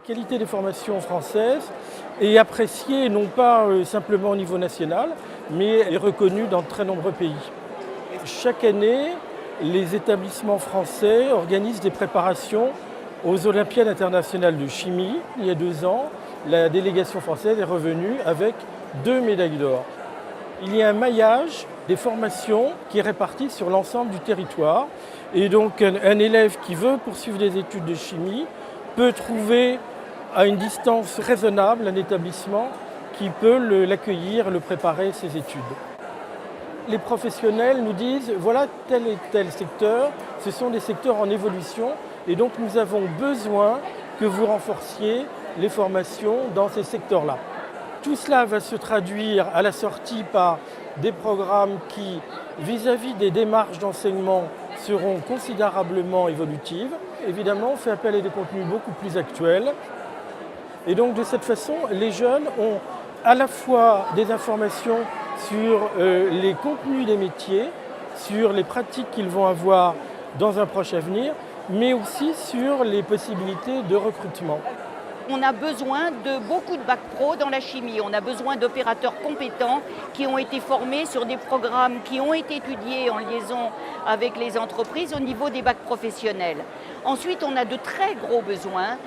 qualité des formations françaises est appréciée non pas simplement au niveau national, mais est reconnue dans de très nombreux pays. Chaque année, les établissements français organisent des préparations aux Olympiades internationales de chimie. Il y a 2 ans, la délégation française est revenue avec 2 médailles d'or. Il y a un maillage des formations qui est réparti sur l'ensemble du territoire. Et donc un élève qui veut poursuivre des études de chimie peut trouver à une distance raisonnable un établissement qui peut l'accueillir et le préparer à ses études. Les professionnels nous disent voilà tel et tel secteur, ce sont des secteurs en évolution et donc nous avons besoin que vous renforciez les formations dans ces secteurs-là. Tout cela va se traduire à la sortie par des programmes qui, vis-à-vis des démarches d'enseignement, seront considérablement évolutives. Évidemment, on fait appel à des contenus beaucoup plus actuels. Et donc de cette façon, les jeunes ont à la fois des informations sur les contenus des métiers, sur les pratiques qu'ils vont avoir dans un proche avenir, mais aussi sur les possibilités de recrutement. On a besoin de beaucoup de bac pro dans la chimie. On a besoin d'opérateurs compétents qui ont été formés sur des programmes qui ont été étudiés en liaison avec les entreprises au niveau des bacs professionnels. Ensuite, on a de très gros besoins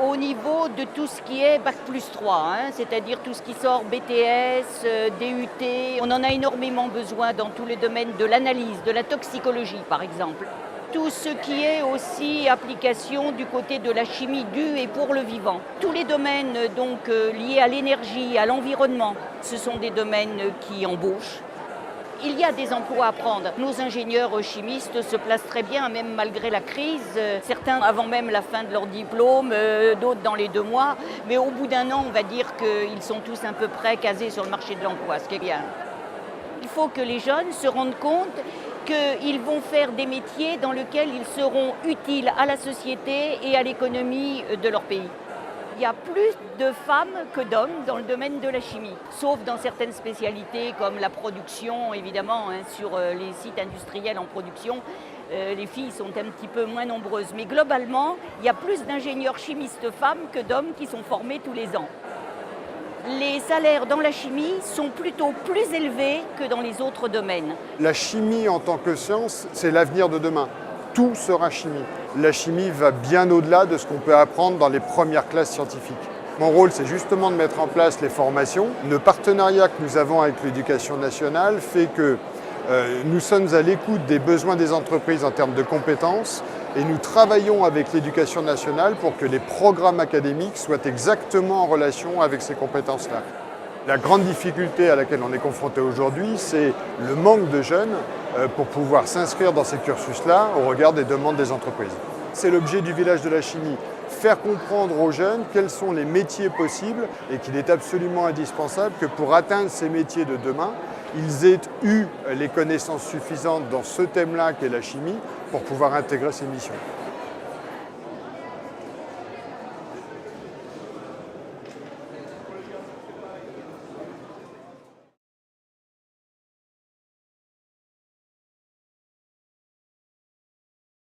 au niveau de tout ce qui est bac plus 3, c'est-à-dire tout ce qui sort BTS, DUT. On en a énormément besoin dans tous les domaines de l'analyse, de la toxicologie par exemple. Tout ce qui est aussi application du côté de la chimie du et pour le vivant. Tous les domaines donc liés à l'énergie, à l'environnement, ce sont des domaines qui embauchent. Il y a des emplois à prendre. Nos ingénieurs chimistes se placent très bien, même malgré la crise. Certains avant même la fin de leur diplôme, d'autres dans les 2 mois. Mais au bout d'1 an, on va dire qu'ils sont tous à peu près casés sur le marché de l'emploi, ce qui est bien. Il faut que les jeunes se rendent compte qu'ils vont faire des métiers dans lesquels ils seront utiles à la société et à l'économie de leur pays. Il y a plus de femmes que d'hommes dans le domaine de la chimie, sauf dans certaines spécialités comme la production, évidemment, sur les sites industriels en production. Les filles sont un petit peu moins nombreuses. Mais globalement, il y a plus d'ingénieurs chimistes femmes que d'hommes qui sont formés tous les ans. Les salaires dans la chimie sont plutôt plus élevés que dans les autres domaines. La chimie en tant que science, c'est l'avenir de demain. Tout sera chimie. La chimie va bien au-delà de ce qu'on peut apprendre dans les premières classes scientifiques. Mon rôle, c'est justement de mettre en place les formations. Le partenariat que nous avons avec l'Éducation nationale fait que nous sommes à l'écoute des besoins des entreprises en termes de compétences et nous travaillons avec l'Éducation nationale pour que les programmes académiques soient exactement en relation avec ces compétences-là. La grande difficulté à laquelle on est confronté aujourd'hui, c'est le manque de jeunes pour pouvoir s'inscrire dans ces cursus-là au regard des demandes des entreprises. C'est l'objet du village de la chimie, faire comprendre aux jeunes quels sont les métiers possibles et qu'il est absolument indispensable que pour atteindre ces métiers de demain, ils aient eu les connaissances suffisantes dans ce thème-là qu'est la chimie pour pouvoir intégrer ces missions.